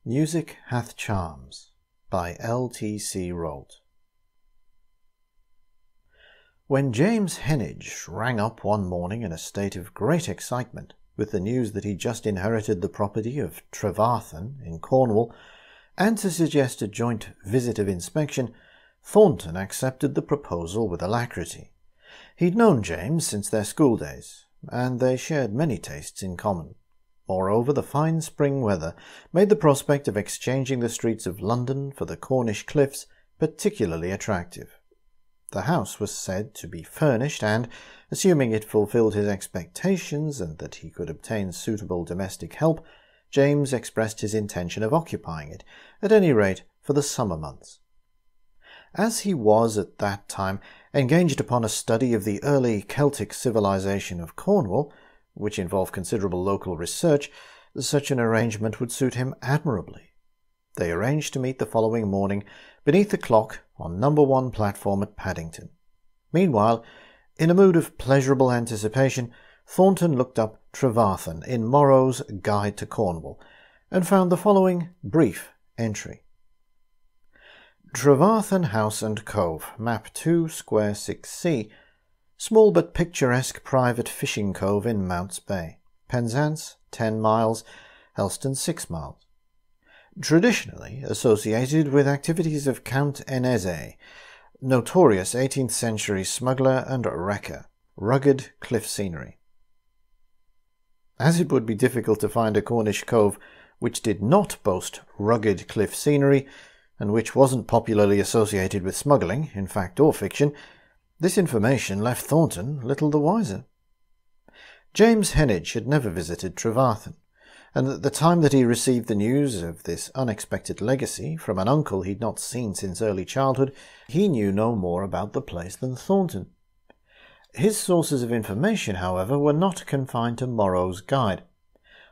Music Hath Charms by L.T.C. Rolt. When James Heneage rang up one morning in a state of great excitement with the news that he just inherited the property of Trevarthen in Cornwall, and to suggest a joint visit of inspection, Thornton accepted the proposal with alacrity. He'd known James since their school days, and they shared many tastes in common. Moreover, the fine spring weather made the prospect of exchanging the streets of London for the Cornish cliffs particularly attractive. The house was said to be furnished, and, assuming it fulfilled his expectations and that he could obtain suitable domestic help, James expressed his intention of occupying it, at any rate for the summer months. As he was at that time engaged upon a study of the early Celtic civilization of Cornwall, which involved considerable local research, such an arrangement would suit him admirably. They arranged to meet the following morning beneath the clock on No. 1 platform at Paddington. Meanwhile, in a mood of pleasurable anticipation, Thornton looked up Trevarthen in Morrow's Guide to Cornwall, and found the following brief entry. Trevarthen House and Cove, Map 2, Square 6C, small but picturesque private fishing cove in Mounts Bay. Penzance, 10 miles, Helston, 6 miles. Traditionally associated with activities of Count N.S.A., notorious 18th century smuggler and wrecker. Rugged cliff scenery. As it would be difficult to find a Cornish cove which did not boast rugged cliff scenery, and which wasn't popularly associated with smuggling, in fact or fiction, this information left Thornton little the wiser. James Heneage had never visited Trevarthen, and at the time that he received the news of this unexpected legacy from an uncle he'd not seen since early childhood, he knew no more about the place than Thornton. His sources of information, however, were not confined to Morrow's Guide,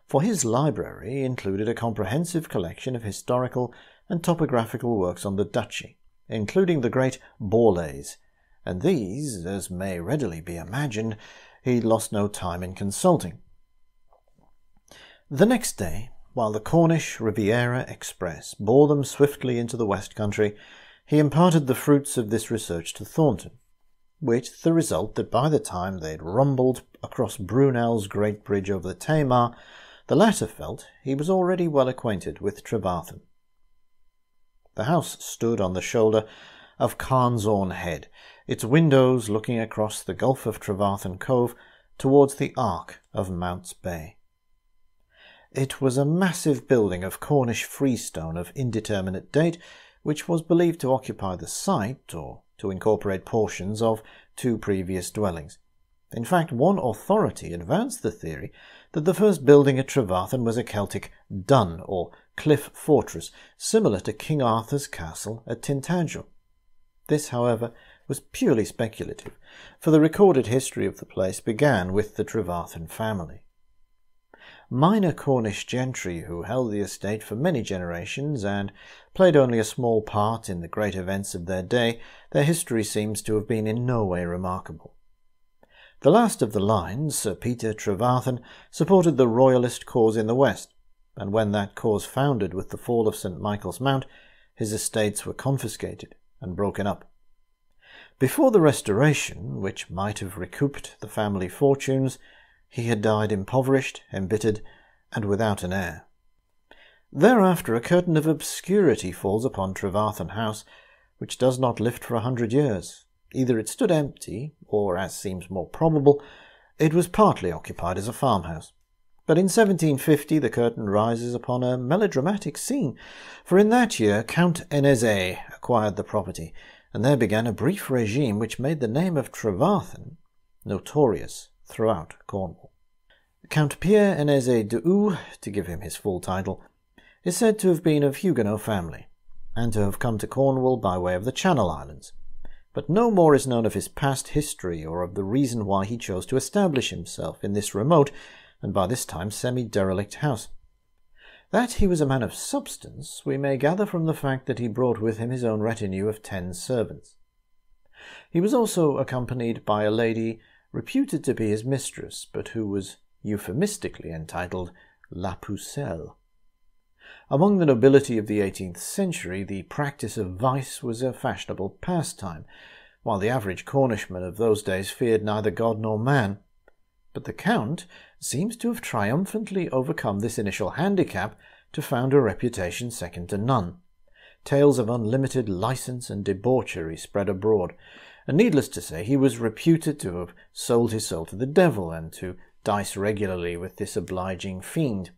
for his library included a comprehensive collection of historical and topographical works on the dodgy, including the great Borlays, and these, as may readily be imagined, he lost no time in consulting. The next day, while the Cornish Riviera Express bore them swiftly into the West Country, he imparted the fruits of this research to Thornton, with the result that by the time they had rumbled across Brunel's great bridge over the Tamar, the latter felt he was already well acquainted with Trevarthen. The house stood on the shoulder of Carnsorne Head, its windows looking across the Gulf of Trevarthen Cove towards the arc of Mounts Bay. It was a massive building of Cornish freestone of indeterminate date, which was believed to occupy the site, or to incorporate portions of, 2 previous dwellings. In fact, one authority advanced the theory that the first building at Trevarthen was a Celtic dun, or cliff fortress, similar to King Arthur's castle at Tintagel. This, however, was purely speculative, for the recorded history of the place began with the Trevarthen family. Minor Cornish gentry who held the estate for many generations and played only a small part in the great events of their day, their history seems to have been in no way remarkable. The last of the line, Sir Peter Trevarthen, supported the royalist cause in the west, and when that cause foundered with the fall of St. Michael's Mount, his estates were confiscated and broken up. Before the Restoration, which might have recouped the family fortunes, he had died impoverished, embittered, and without an heir. Thereafter a curtain of obscurity falls upon Trevarthen House, which does not lift for 100 years. Either it stood empty, or, as seems more probable, it was partly occupied as a farmhouse. But in 1750 the curtain rises upon a melodramatic scene, for in that year Count N.S.A. acquired the property, and there began a brief regime which made the name of Trevarthen notorious throughout Cornwall. Count Pierre N.S.A. de Eu, to give him his full title, is said to have been of Huguenot family, and to have come to Cornwall by way of the Channel Islands, but no more is known of his past history or of the reason why he chose to establish himself in this remote and by this time semi-derelict house. That he was a man of substance we may gather from the fact that he brought with him his own retinue of 10 servants. He was also accompanied by a lady reputed to be his mistress, but who was euphemistically entitled La Pucelle. Among the nobility of the 18th century, the practice of vice was a fashionable pastime, while the average Cornishman of those days feared neither God nor man. But the Count seems to have triumphantly overcome this initial handicap to found a reputation second to none. Tales of unlimited license and debauchery spread abroad, and needless to say he was reputed to have sold his soul to the devil and to dice regularly with this obliging fiend.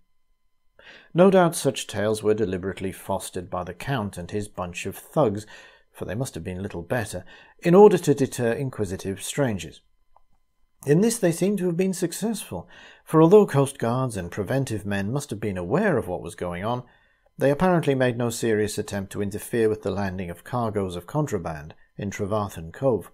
No doubt such tales were deliberately fostered by the Count and his bunch of thugs, for they must have been little better, in order to deter inquisitive strangers. In this they seem to have been successful, for although coastguards and preventive men must have been aware of what was going on, they apparently made no serious attempt to interfere with the landing of cargoes of contraband in Trevarthen Cove.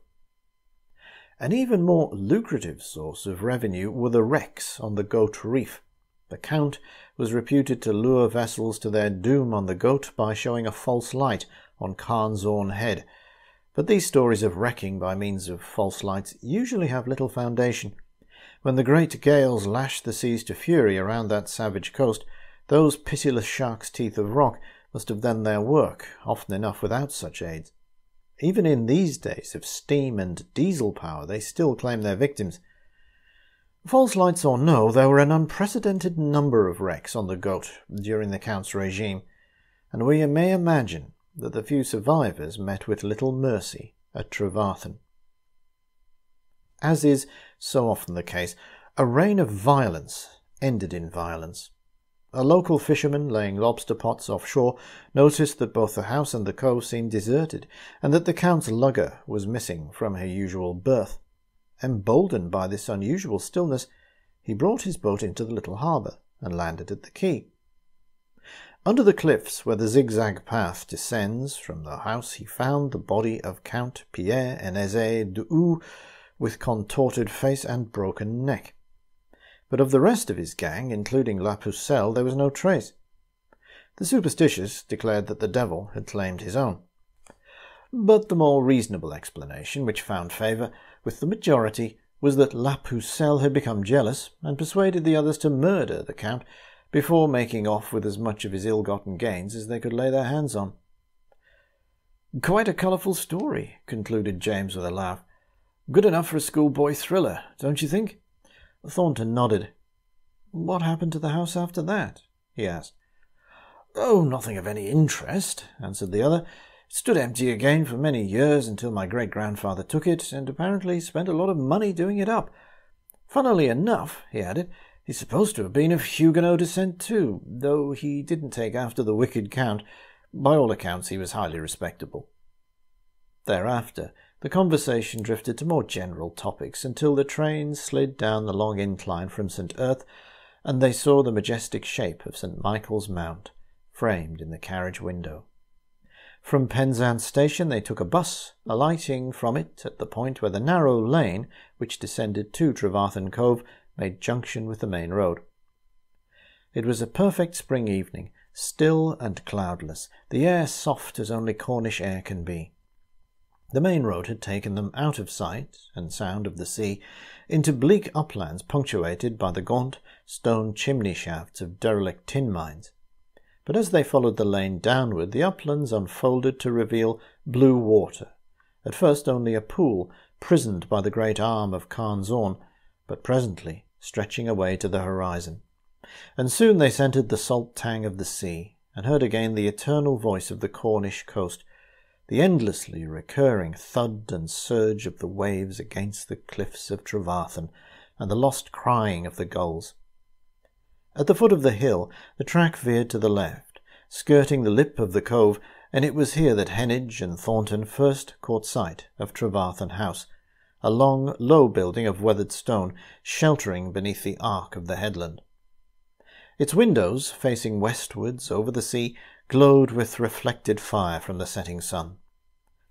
An even more lucrative source of revenue were the wrecks on the Goat Reef. The Count was reputed to lure vessels to their doom on the Goat by showing a false light on Carnsorn Head, but these stories of wrecking by means of false lights usually have little foundation. When the great gales lashed the seas to fury around that savage coast, those pitiless shark's teeth of rock must have done their work, often enough without such aids. Even in these days of steam and diesel power, they still claim their victims. False lights or no, there were an unprecedented number of wrecks on the Goat during the Count's regime, and we may imagine that the few survivors met with little mercy at Trevarthen. As is so often the case, a reign of violence ended in violence. A local fisherman laying lobster pots offshore noticed that both the house and the cove seemed deserted, and that the Count's lugger was missing from her usual berth. Emboldened by this unusual stillness, he brought his boat into the little harbour and landed at the quay. Under the cliffs where the zigzag path descends from the house, he found the body of Count Pierre Eneze de Hou, with contorted face and broken neck. But of the rest of his gang, including La Pucelle, there was no trace. The superstitious declared that the devil had claimed his own. But the more reasonable explanation, which found favour with the majority, was that La Pucelle had become jealous and persuaded the others to murder the Count before making off with as much of his ill-gotten gains as they could lay their hands on. "Quite a colourful story," concluded James with a laugh. "Good enough for a schoolboy thriller, don't you think?" Thornton nodded. "What happened to the house after that?" he asked. "Oh, nothing of any interest," answered the other. "It stood empty again for many years until my great-grandfather took it, and apparently spent a lot of money doing it up. Funnily enough," he added, "he's supposed to have been of Huguenot descent too, though he didn't take after the wicked Count. By all accounts he was highly respectable." Thereafter, the conversation drifted to more general topics until the train slid down the long incline from St. Erth, and they saw the majestic shape of St. Michael's Mount framed in the carriage window. From Penzance station they took a bus, alighting from it at the point where the narrow lane, which descended to Trevarthen Cove, made junction with the main road. It was a perfect spring evening, still and cloudless, the air soft as only Cornish air can be. The main road had taken them out of sight and sound of the sea into bleak uplands punctuated by the gaunt stone chimney shafts of derelict tin mines. But as they followed the lane downward, the uplands unfolded to reveal blue water, at first only a pool prisoned by the great arm of Carnsorn, but presently stretching away to the horizon. And soon they scented the salt tang of the sea, and heard again the eternal voice of the Cornish coast, the endlessly recurring thud and surge of the waves against the cliffs of Trevarthen, and the lost crying of the gulls. At the foot of the hill the track veered to the left, skirting the lip of the cove, and it was here that Heneage and Thornton first caught sight of Trevarthen House, a long, low building of weathered stone, sheltering beneath the arc of the headland. Its windows, facing westwards over the sea, glowed with reflected fire from the setting sun.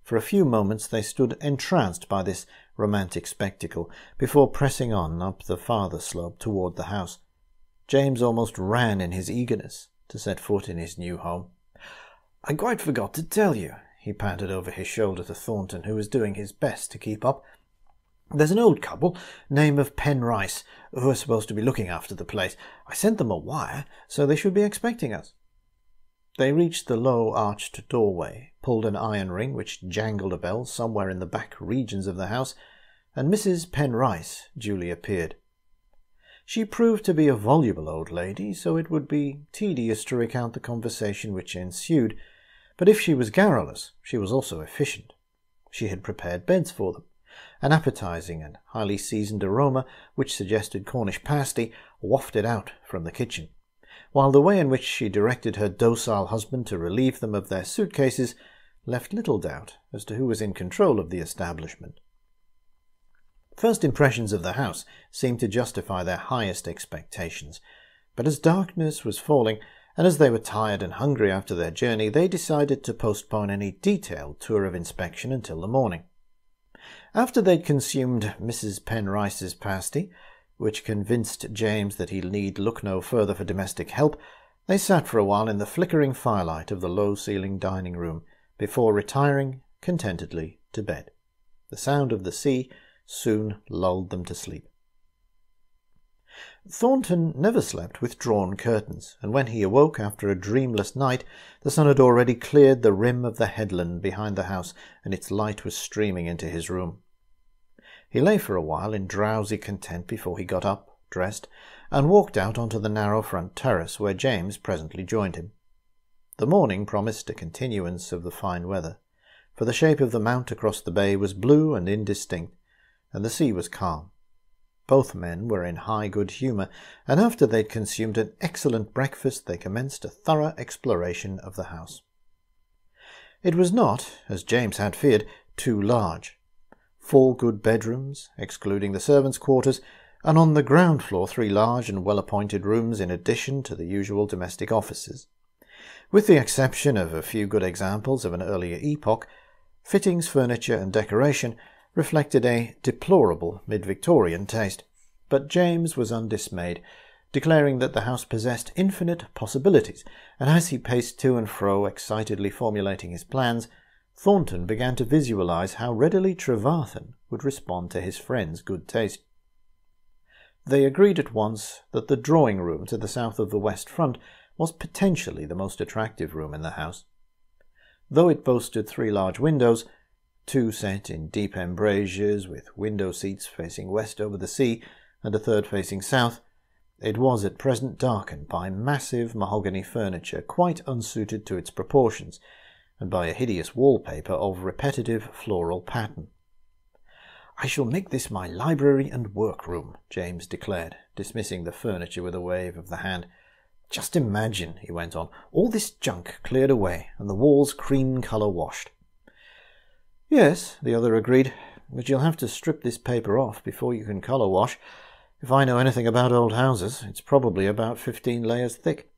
For a few moments they stood entranced by this romantic spectacle, before pressing on up the farther slope toward the house. James almost ran in his eagerness to set foot in his new home. "I quite forgot to tell you," he panted over his shoulder to Thornton, who was doing his best to keep up. "There's an old couple, name of Penrice, who are supposed to be looking after the place. I sent them a wire, so they should be expecting us." They reached the low arched doorway, pulled an iron ring which jangled a bell somewhere in the back regions of the house, and Mrs. Penrice duly appeared. She proved to be a voluble old lady, so it would be tedious to recount the conversation which ensued, but if she was garrulous, she was also efficient. She had prepared beds for them. An appetizing and highly seasoned aroma, which suggested Cornish pasty, wafted out from the kitchen, while the way in which she directed her docile husband to relieve them of their suitcases left little doubt as to who was in control of the establishment. First impressions of the house seemed to justify their highest expectations, but as darkness was falling, and as they were tired and hungry after their journey, they decided to postpone any detailed tour of inspection until the morning. After they'd consumed Mrs. Penrice's pasty, which convinced James that he need look no further for domestic help, they sat for a while in the flickering firelight of the low-ceilinged dining room, before retiring contentedly to bed. The sound of the sea soon lulled them to sleep. Thornton never slept with drawn curtains, and when he awoke after a dreamless night, the sun had already cleared the rim of the headland behind the house, and its light was streaming into his room. He lay for a while in drowsy content before he got up, dressed, and walked out onto the narrow front terrace, where James presently joined him. The morning promised a continuance of the fine weather, for the shape of the mount across the bay was blue and indistinct, and the sea was calm. Both men were in high good humour, and after they'd consumed an excellent breakfast they commenced a thorough exploration of the house. It was not, as James had feared, too large. 4 good bedrooms, excluding the servants' quarters, and on the ground floor 3 large and well-appointed rooms in addition to the usual domestic offices. With the exception of a few good examples of an earlier epoch, fittings, furniture, and decoration reflected a deplorable mid-Victorian taste, but James was undismayed, declaring that the house possessed infinite possibilities, and as he paced to and fro, excitedly formulating his plans, Thornton began to visualize how readily Trevarthen would respond to his friend's good taste. They agreed at once that the drawing-room to the south of the west front was potentially the most attractive room in the house. Though it boasted 3 large windows, 2 set in deep embrasures with window seats facing west over the sea and a third facing south, it was at present darkened by massive mahogany furniture quite unsuited to its proportions, and by a hideous wallpaper of repetitive floral pattern. "I shall make this my library and workroom," James declared, dismissing the furniture with a wave of the hand. "Just imagine," he went on, "all this junk cleared away and the walls cream-colour washed." "Yes," the other agreed, "but you'll have to strip this paper off before you can colour wash. If I know anything about old houses, it's probably about 15 layers thick."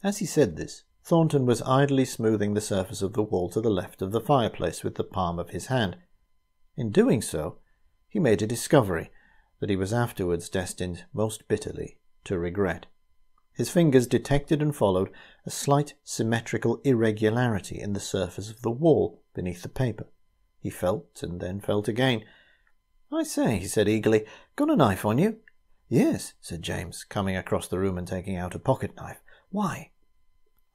As he said this, Thornton was idly smoothing the surface of the wall to the left of the fireplace with the palm of his hand. In doing so, he made a discovery that he was afterwards destined most bitterly to regret. His fingers detected and followed a slight symmetrical irregularity in the surface of the wall beneath the paper. He felt and then felt again. "I say," he said eagerly, "got a knife on you?" "Yes," said James, coming across the room and taking out a pocket-knife. "Why?"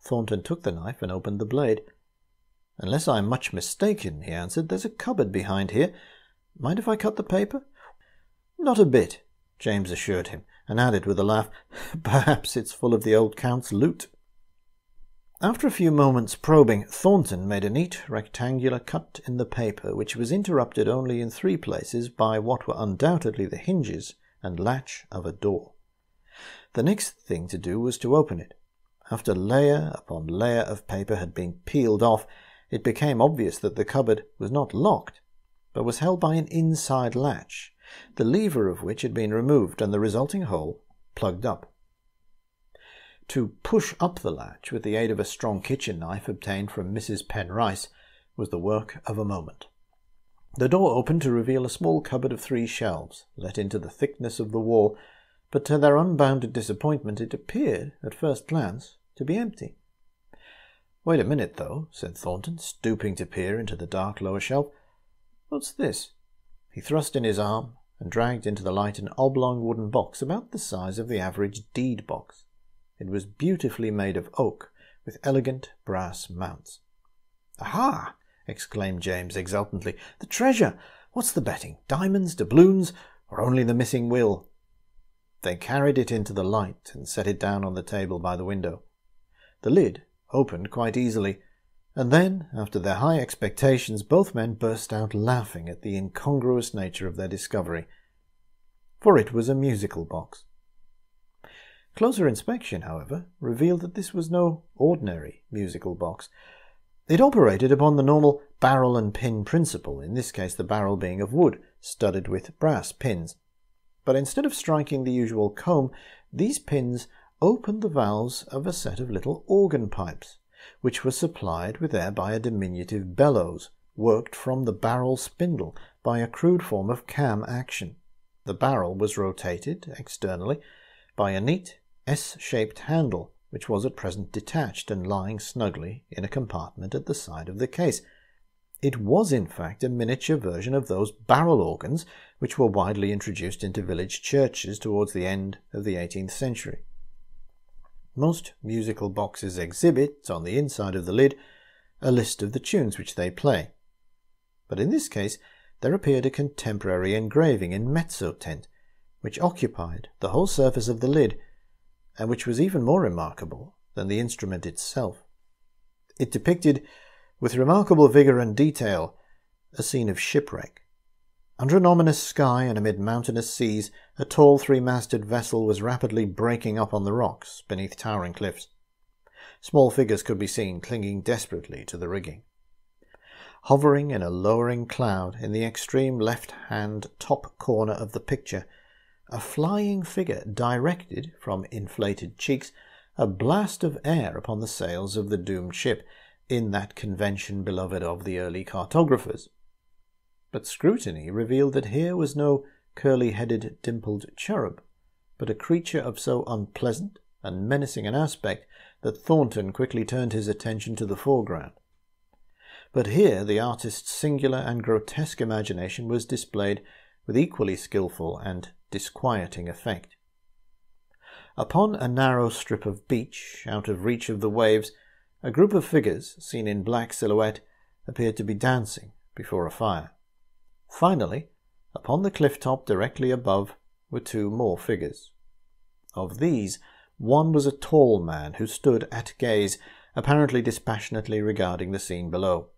Thornton took the knife and opened the blade. "Unless I am much mistaken," he answered, "there's a cupboard behind here. Mind if I cut the paper?" "Not a bit," James assured him, and added with a laugh, "Perhaps it's full of the old Count's loot." After a few moments' probing, Thornton made a neat rectangular cut in the paper, which was interrupted only in 3 places by what were undoubtedly the hinges and latch of a door. The next thing to do was to open it. After layer upon layer of paper had been peeled off, it became obvious that the cupboard was not locked, but was held by an inside latch, the lever of which had been removed and the resulting hole plugged up. To push up the latch with the aid of a strong kitchen knife obtained from Mrs. Penrice was the work of a moment. The door opened to reveal a small cupboard of 3 shelves, let into the thickness of the wall, but to their unbounded disappointment it appeared, at first glance, to be empty. "Wait a minute, though," said Thornton, stooping to peer into the dark lower shelf. "What's this?" He thrust in his arm and dragged into the light an oblong wooden box about the size of the average deed box. It was beautifully made of oak, with elegant brass mounts. "Aha!" exclaimed James exultantly. "The treasure! What's the betting? Diamonds, doubloons, or only the missing will?" They carried it into the light and set it down on the table by the window. The lid opened quite easily, and then, after their high expectations, both men burst out laughing at the incongruous nature of their discovery. For it was a musical box. Closer inspection, however, revealed that this was no ordinary musical box. It operated upon the normal barrel and pin principle, in this case the barrel being of wood, studded with brass pins. But instead of striking the usual comb, these pins opened the valves of a set of little organ pipes, which were supplied with air by a diminutive bellows, worked from the barrel spindle by a crude form of cam action. The barrel was rotated, externally, by a neat S-shaped handle, which was at present detached and lying snugly in a compartment at the side of the case. It was, in fact, a miniature version of those barrel organs which were widely introduced into village churches towards the end of the 18th century. Most musical boxes exhibit, on the inside of the lid, a list of the tunes which they play. But in this case there appeared a contemporary engraving in mezzo-tint, which occupied the whole surface of the lid, and which was even more remarkable than the instrument itself. It depicted, with remarkable vigour and detail, a scene of shipwreck. Under an ominous sky and amid mountainous seas, a tall three-masted vessel was rapidly breaking up on the rocks beneath towering cliffs. Small figures could be seen clinging desperately to the rigging. Hovering in a lowering cloud in the extreme left-hand top corner of the picture, a flying figure directed, from inflated cheeks, a blast of air upon the sails of the doomed ship, in that convention beloved of the early cartographers. But scrutiny revealed that here was no curly-headed, dimpled cherub, but a creature of so unpleasant and menacing an aspect that Thornton quickly turned his attention to the foreground. But here the artist's singular and grotesque imagination was displayed with equally skilful and disquieting effect. Upon a narrow strip of beach, out of reach of the waves, a group of figures, seen in black silhouette, appeared to be dancing before a fire. Finally, upon the cliff-top directly above were two more figures. Of these, one was a tall man who stood at gaze, apparently dispassionately regarding the scene below.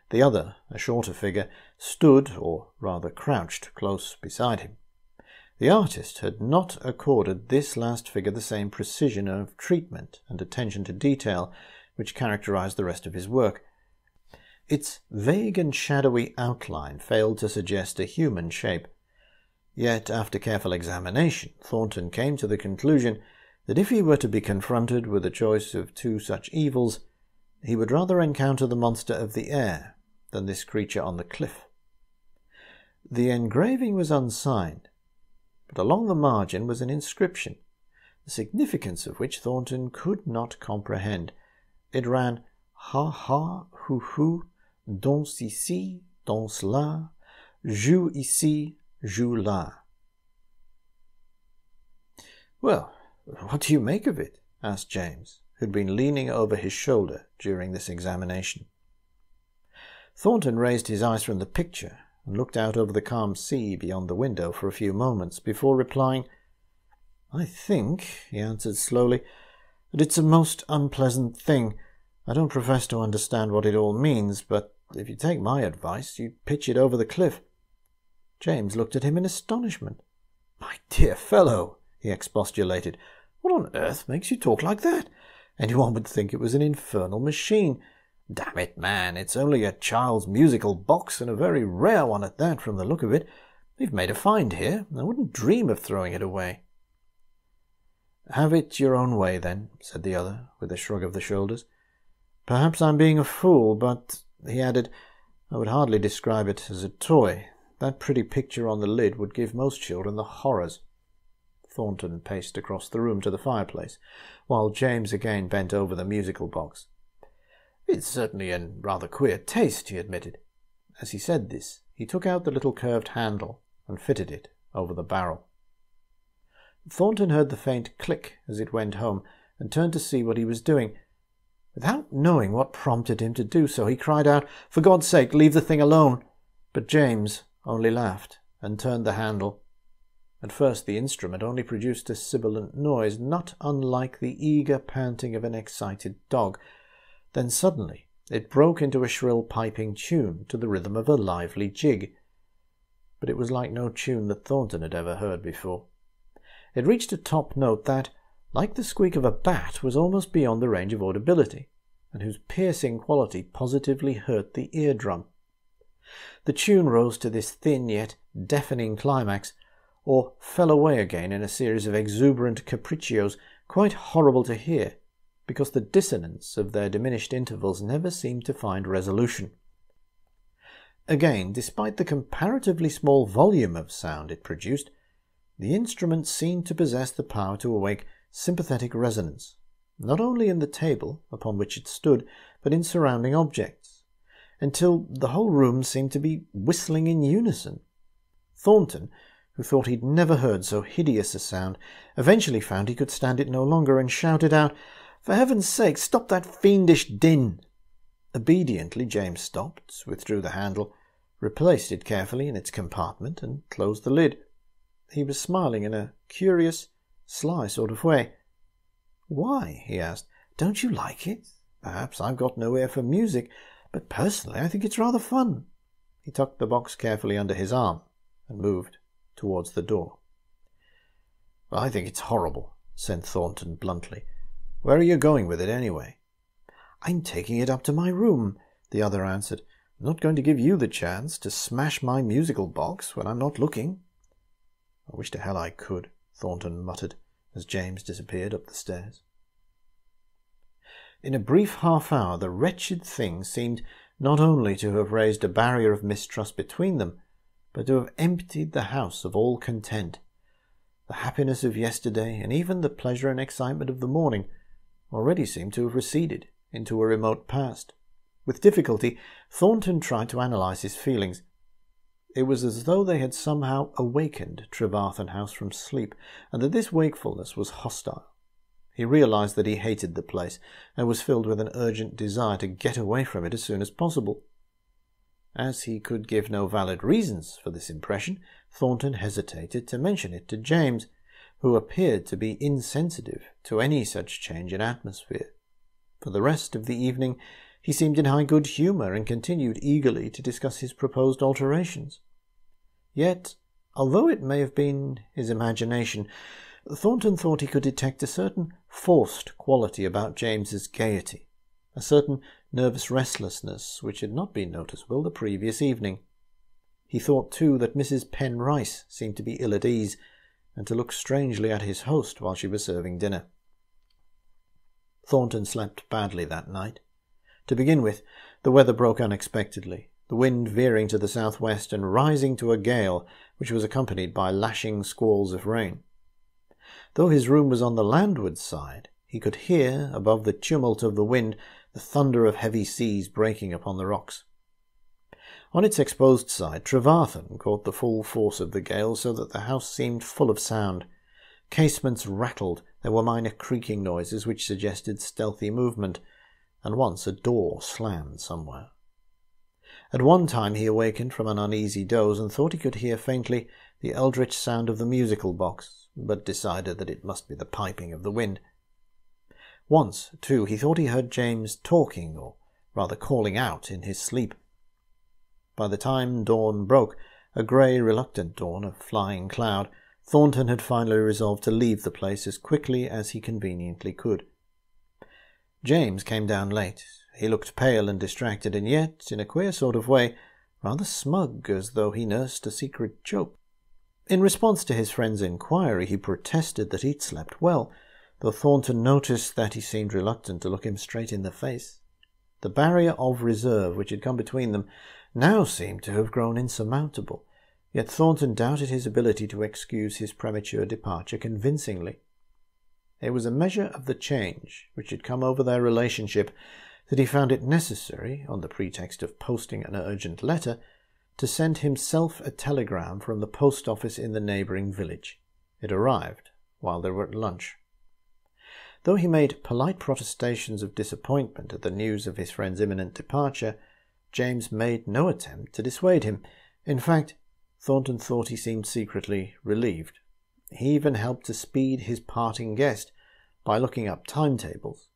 The other, a shorter figure, stood, or rather crouched, close beside him. The artist had not accorded this last figure the same precision of treatment and attention to detail which characterized the rest of his work. Its vague and shadowy outline failed to suggest a human shape. Yet, after careful examination, Thornton came to the conclusion that if he were to be confronted with a choice of two such evils, he would rather encounter the monster of the air than this creature on the cliff. The engraving was unsigned, but along the margin was an inscription, the significance of which Thornton could not comprehend. It ran, "Ha ha, hu hu, danse ici, danse là, joue ici, joue là." "Well, what do you make of it?" asked James, who had been leaning over his shoulder during this examination. Thornton raised his eyes from the picture and looked out over the calm sea beyond the window for a few moments before replying. "I think," he answered slowly, "that it's a most unpleasant thing. I don't profess to understand what it all means, but if you take my advice, you'd pitch it over the cliff." James looked at him in astonishment. "My dear fellow," he expostulated, "what on earth makes you talk like that? Anyone would think it was an infernal machine. Damn it, man, it's only a child's musical box, and a very rare one at that, from the look of it. We've made a find here. I wouldn't dream of throwing it away." "Have it your own way, then," said the other, with a shrug of the shoulders. "Perhaps I'm being a fool, but," he added, "I would hardly describe it as a toy. That pretty picture on the lid would give most children the horrors." Thornton paced across the room to the fireplace, while James again bent over the musical box. "It's certainly in rather queer taste," he admitted. As he said this, he took out the little curved handle and fitted it over the barrel. Thornton heard the faint click as it went home and turned to see what he was doing. Without knowing what prompted him to do so, he cried out, "For God's sake, leave the thing alone!" But James only laughed and turned the handle. At first the instrument only produced a sibilant noise, not unlike the eager panting of an excited dog. Then suddenly it broke into a shrill piping tune to the rhythm of a lively jig. But it was like no tune that Thornton had ever heard before. It reached a top note that, like the squeak of a bat, was almost beyond the range of audibility, and whose piercing quality positively hurt the eardrum. The tune rose to this thin yet deafening climax, or fell away again in a series of exuberant capriccios quite horrible to hear, because the dissonance of their diminished intervals never seemed to find resolution. Again, despite the comparatively small volume of sound it produced, the instrument seemed to possess the power to awake sympathetic resonance, not only in the table upon which it stood, but in surrounding objects, until the whole room seemed to be whistling in unison. Thornton, who thought he'd never heard so hideous a sound, eventually found he could stand it no longer, and shouted out, "For heaven's sake, stop that fiendish din!" Obediently James stopped, withdrew the handle, replaced it carefully in its compartment, and closed the lid. He was smiling in a curious, sly sort of way. "Why?" he asked. "Don't you like it? Perhaps I've got no ear for music, but personally I think it's rather fun." He tucked the box carefully under his arm and moved towards the door. "I think it's horrible," said Thornton bluntly. "Where are you going with it, anyway?" "I'm taking it up to my room," the other answered. "I'm not going to give you the chance to smash my musical box when I'm not looking." "I wish to hell I could," Thornton muttered as James disappeared up the stairs. In a brief half-hour the wretched thing seemed not only to have raised a barrier of mistrust between them, but to have emptied the house of all content. The happiness of yesterday, and even the pleasure and excitement of the morning, already seemed to have receded into a remote past. With difficulty, Thornton tried to analyze his feelings. It was as though they had somehow awakened Trevarthen House from sleep, and that this wakefulness was hostile. He realized that he hated the place, and was filled with an urgent desire to get away from it as soon as possible. As he could give no valid reasons for this impression, Thornton hesitated to mention it to James, who appeared to be insensitive to any such change in atmosphere. For the rest of the evening he seemed in high good humour, and continued eagerly to discuss his proposed alterations. Yet, although it may have been his imagination, Thornton thought he could detect a certain forced quality about James's gaiety, a certain nervous restlessness which had not been noticeable the previous evening. He thought, too, that Mrs. Penrice seemed to be ill at ease, and to look strangely at his host while she was serving dinner. Thornton slept badly that night. To begin with, the weather broke unexpectedly, the wind veering to the southwest and rising to a gale which was accompanied by lashing squalls of rain. Though his room was on the landward side, he could hear, above the tumult of the wind, the thunder of heavy seas breaking upon the rocks. On its exposed side, Trevarthen caught the full force of the gale, so that the house seemed full of sound. Casements rattled, there were minor creaking noises which suggested stealthy movement, and once a door slammed somewhere. At one time he awakened from an uneasy doze and thought he could hear faintly the eldritch sound of the musical box, but decided that it must be the piping of the wind. Once, too, he thought he heard James talking, or rather calling out, in his sleep. By the time dawn broke, a grey, reluctant dawn, a flying cloud, Thornton had finally resolved to leave the place as quickly as he conveniently could. James came down late. He looked pale and distracted, and yet, in a queer sort of way, rather smug, as though he nursed a secret joke. In response to his friend's inquiry, he protested that he'd slept well, though Thornton noticed that he seemed reluctant to look him straight in the face. The barrier of reserve which had come between them now seemed to have grown insurmountable, yet Thornton doubted his ability to excuse his premature departure convincingly. It was a measure of the change which had come over their relationship that he found it necessary, on the pretext of posting an urgent letter, to send himself a telegram from the post office in the neighbouring village. It arrived while they were at lunch. Though he made polite protestations of disappointment at the news of his friend's imminent departure, James made no attempt to dissuade him. In fact, Thornton thought he seemed secretly relieved. He even helped to speed his parting guest by looking up timetables.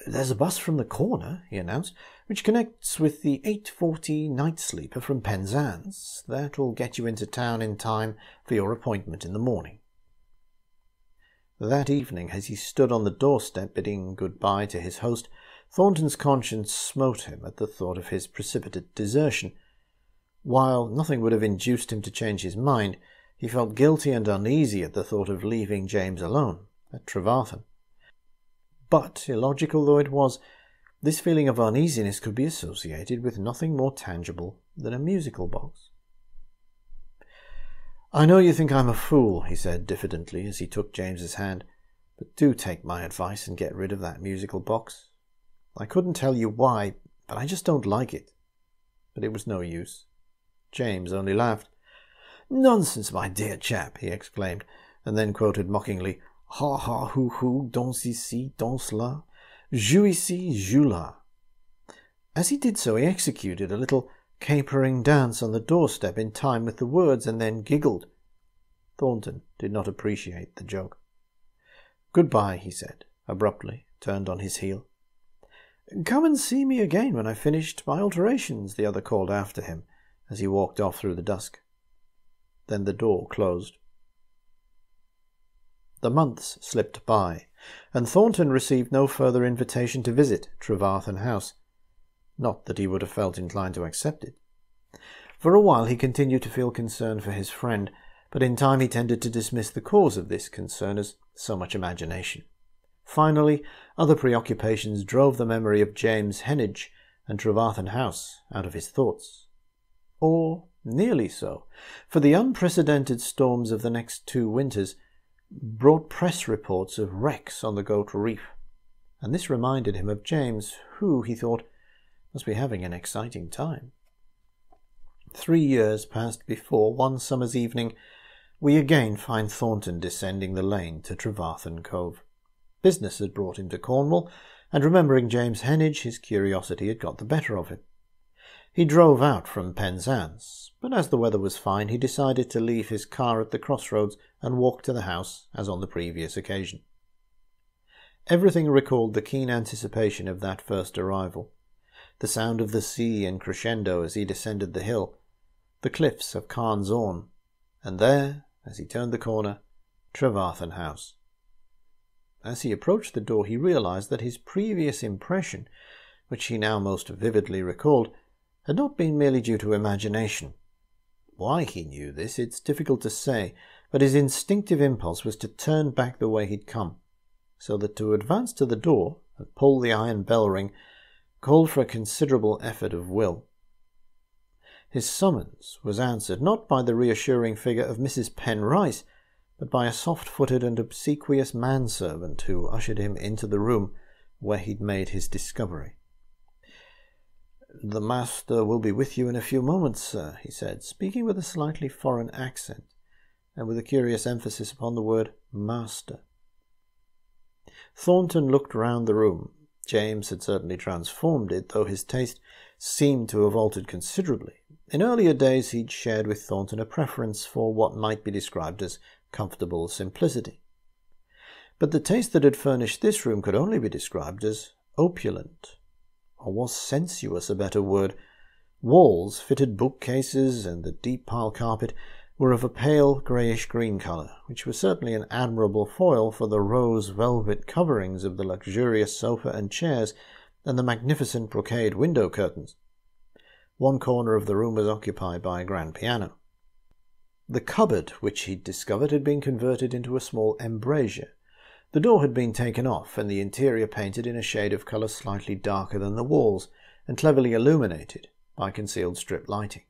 "There's a bus from the corner," he announced, "which connects with the 8:40 night sleeper from Penzance. That'll get you into town in time for your appointment in the morning." That evening, as he stood on the doorstep bidding goodbye to his host, Thornton's conscience smote him at the thought of his precipitate desertion. While nothing would have induced him to change his mind, he felt guilty and uneasy at the thought of leaving James alone at Trevarthen. But, illogical though it was, this feeling of uneasiness could be associated with nothing more tangible than a musical box. "I know you think I'm a fool," he said diffidently as he took James's hand, "but do take my advice and get rid of that musical box. I couldn't tell you why, but I just don't like it." But it was no use. James only laughed. "Nonsense, my dear chap," he exclaimed, and then quoted mockingly, "Ha ha hoo hoo, danse ici, danse là, joue ici, joue là." As he did so, he executed a little capering dance on the doorstep in time with the words, and then giggled. Thornton did not appreciate the joke. "Goodbye," he said, abruptly, turned on his heel. "Come and see me again when I've finished my alterations," the other called after him as he walked off through the dusk. Then the door closed. The months slipped by, and Thornton received no further invitation to visit Trevarthen House. Not that he would have felt inclined to accept it. For a while he continued to feel concern for his friend, but in time he tended to dismiss the cause of this concern as so much imagination. Finally, other preoccupations drove the memory of James Heneage and Trevarthen House out of his thoughts. Or nearly so, for the unprecedented storms of the next 2 winters brought press reports of wrecks on the Goat Reef, and this reminded him of James, who, he thought, must be having an exciting time. 3 years passed before, one summer's evening, we again find Thornton descending the lane to Trevarthen Cove. Business had brought him to Cornwall, and remembering James Heneage, his curiosity had got the better of him. He drove out from Penzance, but as the weather was fine, he decided to leave his car at the crossroads and walk to the house as on the previous occasion. Everything recalled the keen anticipation of that first arrival. The sound of the sea in crescendo as he descended the hill, the cliffs of Carne's Orne, and there, as he turned the corner, Trevarthen House. As he approached the door, he realized that his previous impression, which he now most vividly recalled, had not been merely due to imagination. Why he knew this, it's difficult to say, but his instinctive impulse was to turn back the way he'd come, so that to advance to the door and pull the iron bell ring called for a considerable effort of will. His summons was answered not by the reassuring figure of Mrs. Penrice, but by a soft-footed and obsequious manservant who ushered him into the room where he'd made his discovery. "The master will be with you in a few moments, sir," he said, speaking with a slightly foreign accent, and with a curious emphasis upon the word master. Thornton looked round the room. James had certainly transformed it, though his taste seemed to have altered considerably. In earlier days he'd shared with Thornton a preference for what might be described as comfortable simplicity. But the taste that had furnished this room could only be described as opulent. Or was sensuous a better word? Walls, fitted bookcases, and the deep pile carpet were of a pale greyish-green colour, which was certainly an admirable foil for the rose velvet coverings of the luxurious sofa and chairs and the magnificent brocade window curtains. One corner of the room was occupied by a grand piano. The cupboard which he'd discovered had been converted into a small embrasure. The door had been taken off, and the interior painted in a shade of colour slightly darker than the walls, and cleverly illuminated by concealed strip lighting.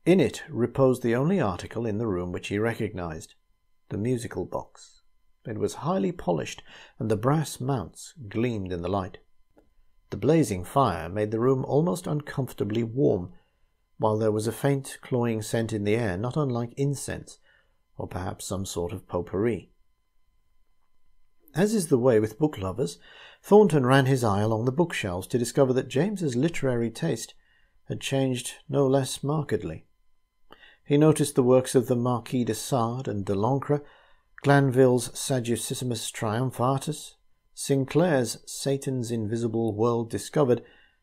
In it reposed the only article in the room which he recognized, the musical box. It was highly polished, and the brass mounts gleamed in the light. The blazing fire made the room almost uncomfortably warm, while there was a faint cloying scent in the air, not unlike incense, or perhaps some sort of potpourri. As is the way with book lovers, Thornton ran his eye along the bookshelves to discover that James's literary taste had changed no less markedly. He noticed the works of the Marquis de Sade and de l'Ancre, Glanville's Sadducissimus Triumphatus, Sinclair's Satan's Invisible World Discovered,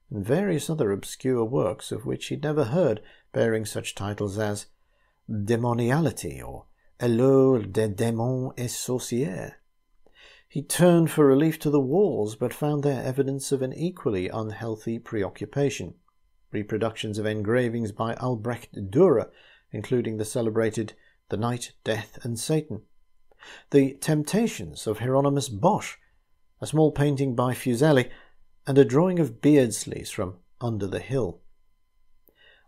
and various other obscure works of which he'd never heard, bearing such titles as Demoniality or Éloge des démons et sorcières. He turned for relief to the walls, but found there evidence of an equally unhealthy preoccupation. Reproductions of engravings by Albrecht Dürer, including the celebrated The Night, Death and Satan. The Temptations of Hieronymus Bosch, a small painting by Fuseli, and a drawing of Beardsley's from Under the Hill.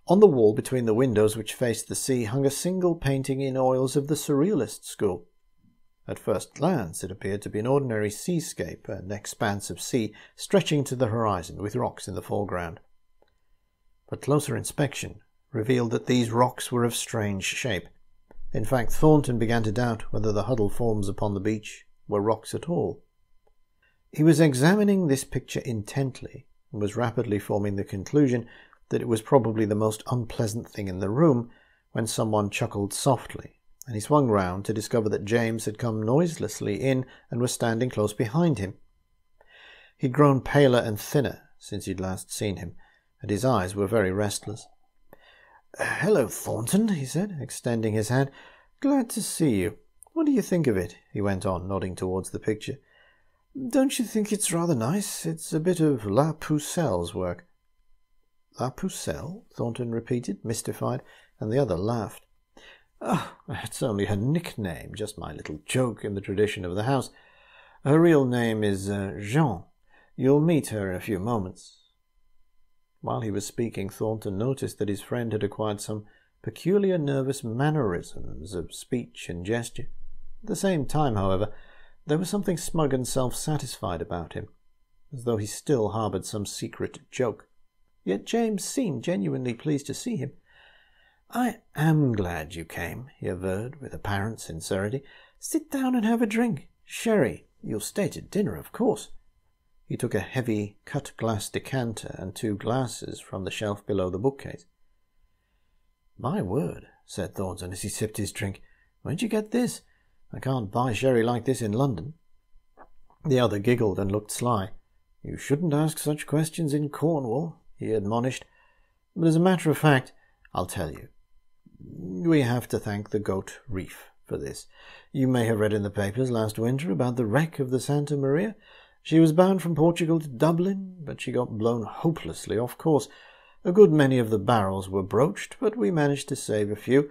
On the wall between the windows which faced the sea hung a single painting in oils of the Surrealist school. At first glance it appeared to be an ordinary seascape, an expanse of sea stretching to the horizon with rocks in the foreground. But closer inspection revealed that these rocks were of strange shape. In fact, Thornton began to doubt whether the huddled forms upon the beach were rocks at all. He was examining this picture intently, and was rapidly forming the conclusion that it was probably the most unpleasant thing in the room, when someone chuckled softly, and he swung round to discover that James had come noiselessly in and was standing close behind him. He'd grown paler and thinner since he'd last seen him, and his eyes were very restless. "Hello, Thornton," he said, extending his hand. "Glad to see you. What do you think of it?" he went on, nodding towards the picture. "Don't you think it's rather nice? It's a bit of La Pucelle's work." "La Pucelle?" Thornton repeated, mystified, and the other laughed. "Oh, it's only her nickname, just my little joke in the tradition of the house. Her real name is Jean. You'll meet her in a few moments." While he was speaking, Thornton noticed that his friend had acquired some peculiar nervous mannerisms of speech and gesture. At the same time, however, there was something smug and self-satisfied about him, as though he still harboured some secret joke. Yet James seemed genuinely pleased to see him. "I am glad you came," he averred with apparent sincerity. "Sit down and have a drink. Sherry. You'll stay to dinner, of course." He took a heavy cut-glass decanter and 2 glasses from the shelf below the bookcase. "My word," said Thornton as he sipped his drink. "Where'd you get this? I can't buy sherry like this in London." The other giggled and looked sly. "You shouldn't ask such questions in Cornwall," he admonished. "But as a matter of fact, I'll tell you. We have to thank the Goat Reef for this. You may have read in the papers last winter about the wreck of the Santa Maria. She was bound from Portugal to Dublin, but she got blown hopelessly off course. A good many of the barrels were broached, but we managed to save a few.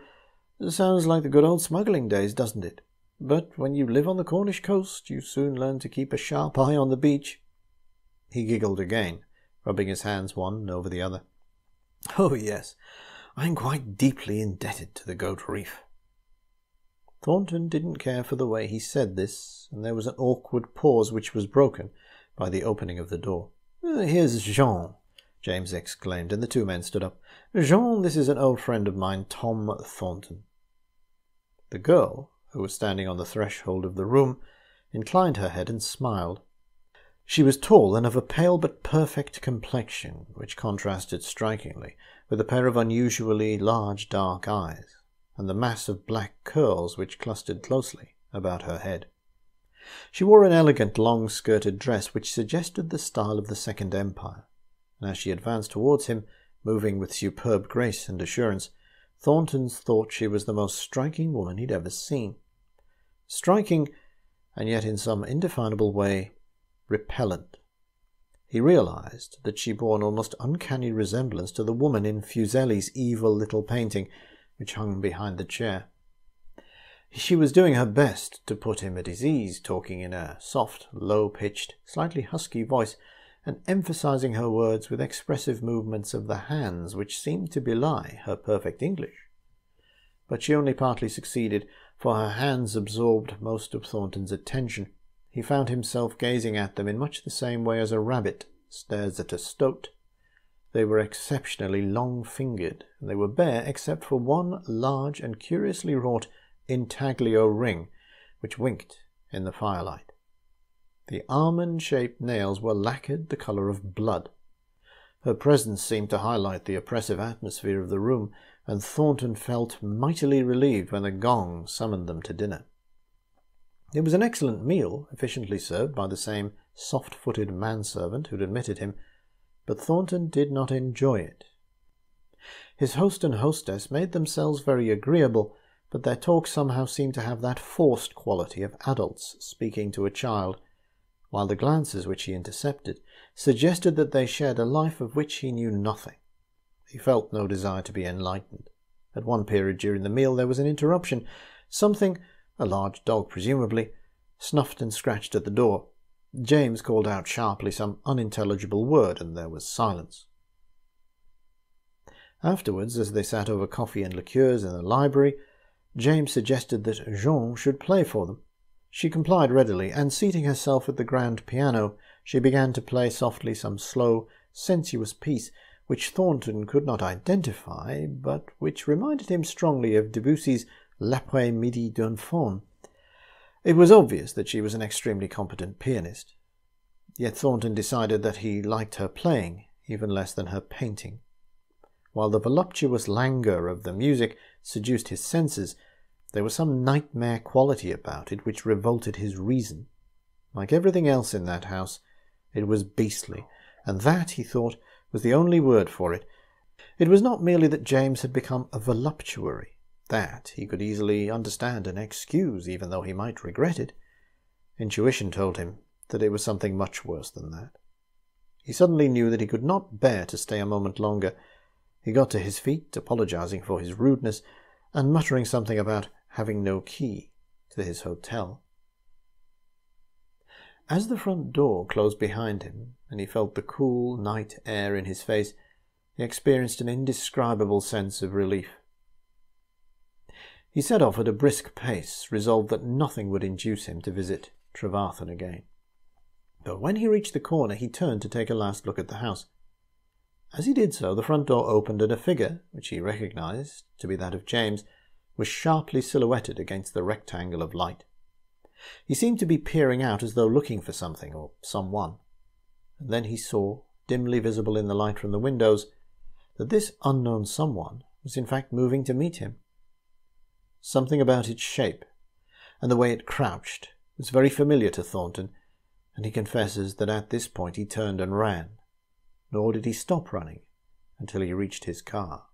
Sounds like the good old smuggling days, doesn't it? But when you live on the Cornish coast, you soon learn to keep a sharp eye on the beach." He giggled again, rubbing his hands one over the other. "Oh, yes, I'm quite deeply indebted to the Goat Reef." Thornton didn't care for the way he said this, and there was an awkward pause which was broken by the opening of the door. "Here's Jean," James exclaimed, and the 2 men stood up. "Jean, this is an old friend of mine, Tom Thornton." The girl, who was standing on the threshold of the room, inclined her head and smiled. She was tall and of a pale but perfect complexion, which contrasted strikingly with a pair of unusually large dark eyes, and the mass of black curls which clustered closely about her head. She wore an elegant long-skirted dress which suggested the style of the Second Empire, and as she advanced towards him, moving with superb grace and assurance, Thornton thought she was the most striking woman he'd ever seen. Striking, and yet in some indefinable way repellent. He realized that she bore an almost uncanny resemblance to the woman in Fuseli's evil little painting, which hung behind the chair. She was doing her best to put him at his ease, talking in a soft, low-pitched, slightly husky voice, and emphasizing her words with expressive movements of the hands which seemed to belie her perfect English. But she only partly succeeded, for her hands absorbed most of Thornton's attention. He found himself gazing at them in much the same way as a rabbit stares at a stoat. They were exceptionally long-fingered, and they were bare except for one large and curiously wrought intaglio ring, which winked in the firelight. The almond-shaped nails were lacquered the colour of blood. Her presence seemed to highlight the oppressive atmosphere of the room, and Thornton felt mightily relieved when the gong summoned them to dinner. It was an excellent meal, efficiently served by the same soft-footed manservant who'd admitted him, but Thornton did not enjoy it. His host and hostess made themselves very agreeable, but their talk somehow seemed to have that forced quality of adults speaking to a child, while the glances which he intercepted suggested that they shared a life of which he knew nothing. He felt no desire to be enlightened. At one period during the meal there was an interruption. Something, a large dog presumably, snuffed and scratched at the door. James called out sharply some unintelligible word, and there was silence. Afterwards, as they sat over coffee and liqueurs in the library, James suggested that Jean should play for them. She complied readily, and seating herself at the grand piano, she began to play softly some slow, sensuous piece which Thornton could not identify, but which reminded him strongly of Debussy's L'après-midi d'un faune. It was obvious that she was an extremely competent pianist, yet Thornton decided that he liked her playing even less than her painting. While the voluptuous languor of the music seduced his senses, there was some nightmare quality about it which revolted his reason. Like everything else in that house, it was beastly, and that, he thought, was the only word for it. It was not merely that James had become a voluptuary. That he could easily understand and excuse, even though he might regret it. Intuition told him that it was something much worse than that. He suddenly knew that he could not bear to stay a moment longer. He got to his feet, apologizing for his rudeness, and muttering something about having no key to his hotel. As the front door closed behind him, and he felt the cool night air in his face, he experienced an indescribable sense of relief. He set off at a brisk pace, resolved that nothing would induce him to visit Trevarthen again. But when he reached the corner, he turned to take a last look at the house. As he did so, the front door opened, and a figure, which he recognized to be that of James, was sharply silhouetted against the rectangle of light. He seemed to be peering out as though looking for something or someone, and then he saw, dimly visible in the light from the windows, that this unknown someone was in fact moving to meet him. Something about its shape and the way it crouched was very familiar to Thornton, and he confesses that at this point he turned and ran, nor did he stop running until he reached his car.